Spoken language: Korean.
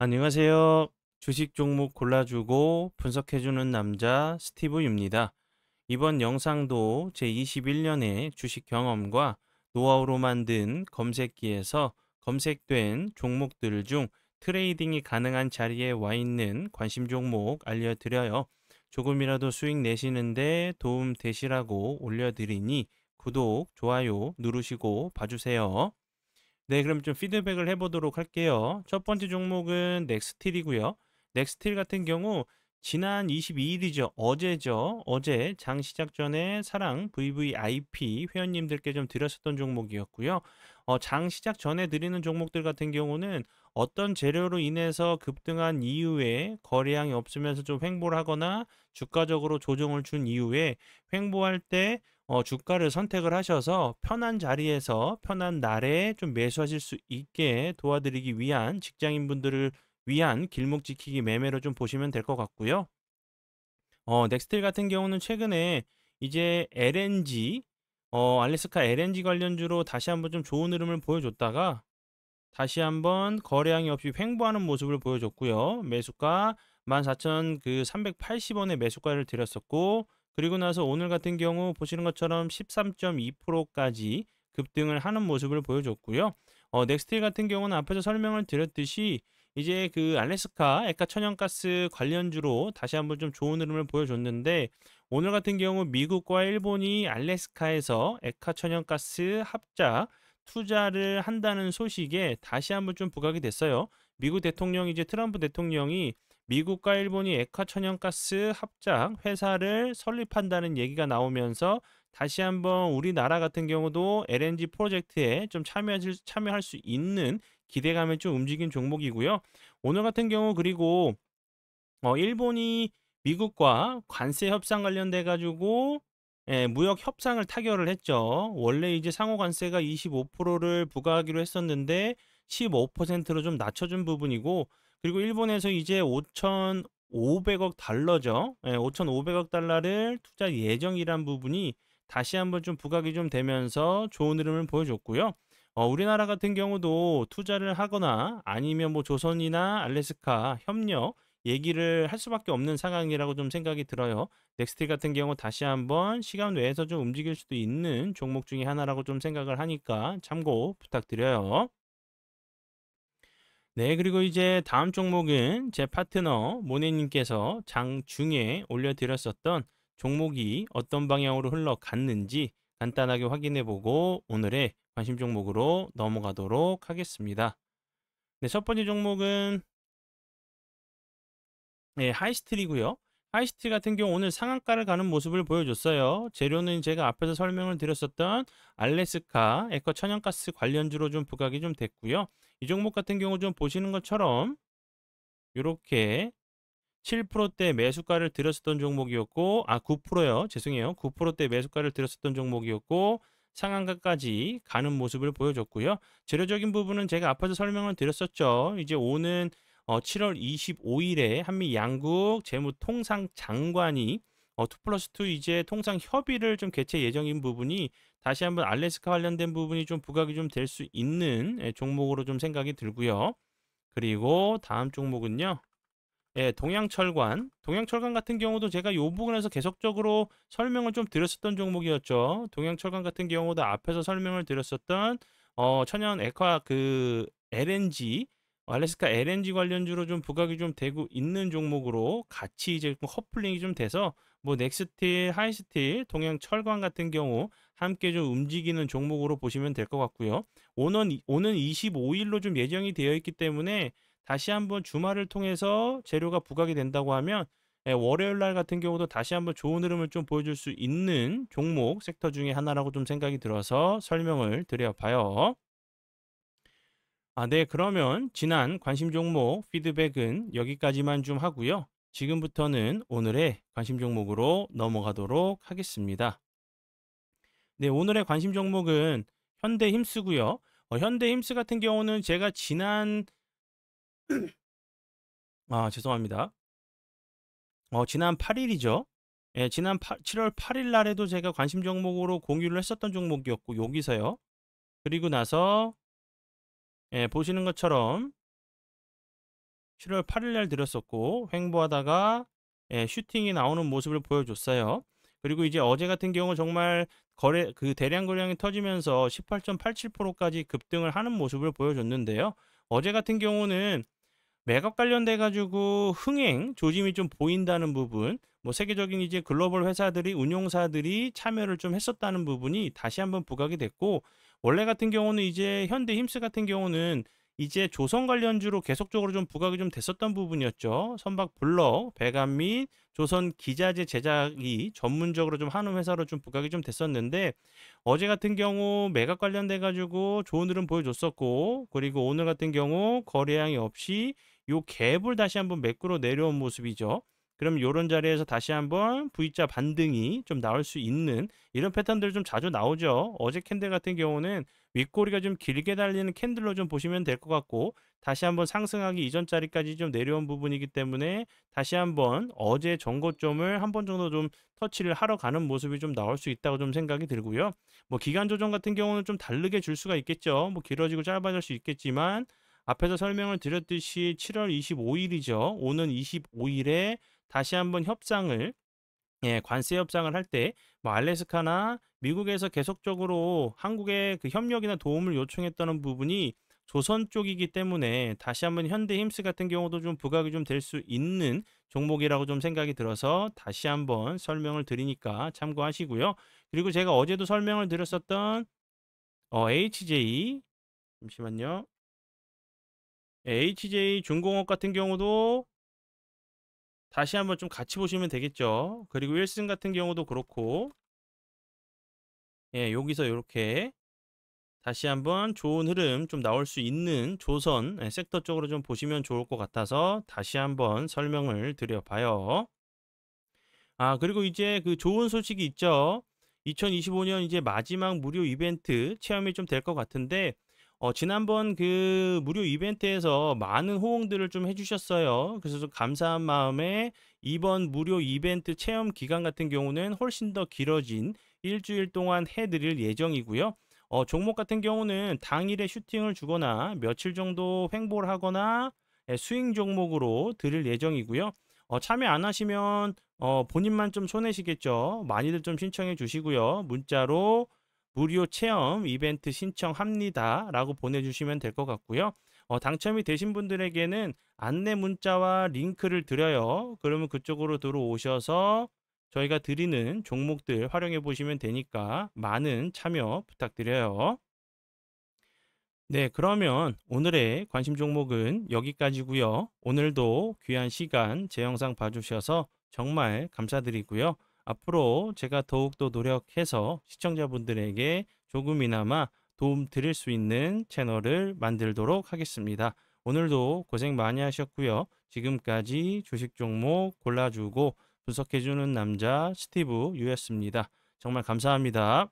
안녕하세요. 주식 종목 골라주고 분석해주는 남자 스티브입니다. 이번 영상도 제21년의 주식 경험과 노하우로 만든 검색기에서 검색된 종목들 중 트레이딩이 가능한 자리에 와 있는 관심 종목 알려드려요. 조금이라도 수익 내시는데 도움 되시라고 올려드리니 구독, 좋아요 누르시고 봐주세요. 네, 그럼 좀 피드백을 해보도록 할게요. 첫 번째 종목은 넥스틸이고요. 넥스틸 같은 경우 지난 22일이죠. 어제죠. 어제 장 시작 전에 사랑 VVIP 회원님들께 좀 드렸었던 종목이었고요. 장 시작 전에 드리는 종목들 같은 경우는 어떤 재료로 인해서 급등한 이후에 거래량이 없으면서 좀 횡보를 하거나 주가적으로 조정을 준 이후에 횡보할 때 주가를 선택을 하셔서 편한 자리에서 편한 날에 좀 매수하실 수 있게 도와드리기 위한 직장인분들을 위한 길목 지키기 매매로 좀 보시면 될 것 같고요. 넥스틸 같은 경우는 최근에 이제 LNG, 알래스카 LNG 관련주로 다시 한번 좀 좋은 흐름을 보여줬다가 다시 한번 거래량이 없이 횡보하는 모습을 보여줬고요. 매수가 14,380원의 매수가를 드렸었고, 그리고 나서 오늘 같은 경우 보시는 것처럼 13.2%까지 급등을 하는 모습을 보여줬고요. 넥스틸 같은 경우는 앞에서 설명을 드렸듯이 이제 그 알래스카 액화 천연가스 관련주로 다시 한번 좀 좋은 흐름을 보여줬는데, 오늘 같은 경우 미국과 일본이 알래스카에서 액화 천연가스 합작 투자를 한다는 소식에 다시 한번 좀 부각이 됐어요. 미국 대통령이 이제 트럼프 대통령이 미국과 일본이 액화 천연가스 합작 회사를 설립한다는 얘기가 나오면서 다시 한번 우리나라 같은 경우도 LNG 프로젝트에 좀 참여할 수 있는 기대감을 좀 움직인 종목이고요. 오늘 같은 경우 그리고 일본이 미국과 관세 협상 관련돼 가지고 무역 협상을 타결을 했죠. 원래 이제 상호 관세가 25%를 부과하기로 했었는데 15%로 좀 낮춰준 부분이고, 그리고 일본에서 이제 5,500억 달러죠. 5,500억 달러를 투자 예정이란 부분이 다시 한번 좀 부각이 좀 되면서 좋은 흐름을 보여줬고요. 우리나라 같은 경우도 투자를 하거나 아니면 뭐 조선이나 알래스카 협력 얘기를 할 수밖에 없는 상황이라고 좀 생각이 들어요. 넥스틸 같은 경우 다시 한번 시간 외에서 좀 움직일 수도 있는 종목 중에 하나라고 좀 생각을 하니까 참고 부탁드려요. 네, 그리고 이제 다음 종목은 제 파트너 모네님께서 장중에 올려드렸었던 종목이 어떤 방향으로 흘러갔는지 간단하게 확인해보고 오늘의 관심 종목으로 넘어가도록 하겠습니다. 네, 첫 번째 종목은 하이스틸이고요. 하이스틸 같은 경우 오늘 상한가를 가는 모습을 보여줬어요. 재료는 제가 앞에서 설명을 드렸었던 알래스카 에co 천연가스 관련주로 좀 부각이 좀 됐고요. 이 종목 같은 경우 좀 보시는 것처럼 이렇게 7%대 매수가를 들였었던 종목이었고, 9%요. 죄송해요. 9%대 매수가를 들였었던 종목이었고, 상한가까지 가는 모습을 보여줬고요. 재료적인 부분은 제가 앞에서 설명을 드렸었죠. 이제 오는 7월 25일에 한미 양국 재무통상 장관이 2+2 이제 통상 협의를 좀 개최 예정인 부분이 다시 한번 알래스카 관련된 부분이 좀 부각이 좀 될 수 있는 종목으로 좀 생각이 들고요. 그리고 다음 종목은요. 동양철관. 동양철관 같은 경우도 제가 이 부분에서 계속적으로 설명을 좀 드렸었던 종목이었죠. 동양철관 같은 경우도 앞에서 설명을 드렸었던 천연 액화 그 LNG, 알래스카 LNG 관련주로 좀 부각이 좀 되고 있는 종목으로 같이 이제 커플링이 좀 돼서 뭐 넥스틸, 하이스틸, 동양철관 같은 경우 함께 좀 움직이는 종목으로 보시면 될 것 같고요. 오는 25일로 좀 예정이 되어 있기 때문에 다시 한번 주말을 통해서 재료가 부각이 된다고 하면 월요일 날 같은 경우도 다시 한번 좋은 흐름을 좀 보여줄 수 있는 종목 섹터 중에 하나라고 좀 생각이 들어서 설명을 드려봐요. 네, 그러면 지난 관심 종목 피드백은 여기까지만 좀 하고요. 지금부터는 오늘의 관심 종목으로 넘어가도록 하겠습니다. 네, 오늘의 관심 종목은 현대힘스고요. 현대힘스 같은 경우는 제가 죄송합니다. 지난 8일이죠. 예, 지난 7월 8일 날에도 제가 관심 종목으로 공유를 했었던 종목이었고, 여기서요. 그리고 나서 보시는 것처럼 7월 8일 날 드렸었고 횡보하다가 슈팅이 나오는 모습을 보여줬어요. 그리고 이제 어제 같은 경우 정말 대량 거래량이 터지면서 18.87%까지 급등을 하는 모습을 보여줬는데요. 어제 같은 경우는 매각 관련돼 가지고 흥행 조짐이 좀 보인다는 부분, 뭐 세계적인 이제 글로벌 회사들이 운용사들이 참여를 좀 했었다는 부분이 다시 한번 부각이 됐고, 원래 같은 경우는 이제 현대 힘스 같은 경우는 이제 조선 관련주로 계속적으로 좀 부각이 좀 됐었던 부분이었죠. 선박 블럭, 배관 및 조선 기자재 제작이 전문적으로 좀 하는 회사로 좀 부각이 좀 됐었는데, 어제 같은 경우 매각 관련돼 가지고 좋은 흐름 보여줬었고, 그리고 오늘 같은 경우 거래량이 없이 요 갭을 다시 한번 매꾸러 내려온 모습이죠. 그럼 요런 자리에서 다시 한번 V자 반등이 좀 나올 수 있는 이런 패턴들 좀 자주 나오죠. 어제 캔들 같은 경우는 윗꼬리가 좀 길게 달리는 캔들로 좀 보시면 될 것 같고, 다시 한번 상승하기 이전 자리까지 좀 내려온 부분이기 때문에 다시 한번 어제 전고점을 한 번 정도 좀 터치를 하러 가는 모습이 좀 나올 수 있다고 좀 생각이 들고요. 뭐 기간 조정 같은 경우는 좀 다르게 줄 수가 있겠죠. 뭐 길어지고 짧아질 수 있겠지만, 앞에서 설명을 드렸듯이 7월 25일이죠. 오는 25일에 다시 한번 협상을, 관세 협상을 할 때 뭐 알래스카나 미국에서 계속적으로 한국의 그 협력이나 도움을 요청했다는 부분이 조선 쪽이기 때문에 다시 한번 현대 힘스 같은 경우도 좀 부각이 좀 될 수 있는 종목이라고 좀 생각이 들어서 다시 한번 설명을 드리니까 참고하시고요. 그리고 제가 어제도 설명을 드렸었던 HJ, 잠시만요. HJ 중공업 같은 경우도 다시 한번 좀 같이 보시면 되겠죠. 그리고 윌슨 같은 경우도 그렇고, 여기서 이렇게 다시 한번 좋은 흐름 좀 나올 수 있는 조선 섹터 쪽으로 좀 보시면 좋을 것 같아서 다시 한번 설명을 드려봐요. 그리고 이제 그 좋은 소식이 있죠. 2025년 이제 마지막 무료 이벤트 체험이 좀 될 것 같은데, 지난번 그 무료 이벤트에서 많은 호응들을 좀 해주셨어요. 그래서 좀 감사한 마음에 이번 무료 이벤트 체험 기간 같은 경우는 훨씬 더 길어진 일주일 동안 해드릴 예정이고요. 종목 같은 경우는 당일에 슈팅을 주거나 며칠 정도 횡보를 하거나 스윙 종목으로 드릴 예정이고요. 참여 안 하시면 본인만 좀 손해시겠죠. 많이들 좀 신청해 주시고요. 문자로 무료 체험 이벤트 신청합니다 라고 보내주시면 될 것 같고요. 당첨이 되신 분들에게는 안내 문자와 링크를 드려요. 그러면 그쪽으로 들어오셔서 저희가 드리는 종목들 활용해 보시면 되니까 많은 참여 부탁드려요. 네, 그러면 오늘의 관심 종목은 여기까지고요. 오늘도 귀한 시간 제 영상 봐주셔서 정말 감사드리고요. 앞으로 제가 더욱더 노력해서 시청자분들에게 조금이나마 도움 드릴 수 있는 채널을 만들도록 하겠습니다. 오늘도 고생 많이 하셨고요. 지금까지 주식 종목 골라주고 분석해주는 남자 스티브 유였습니다. 정말 감사합니다.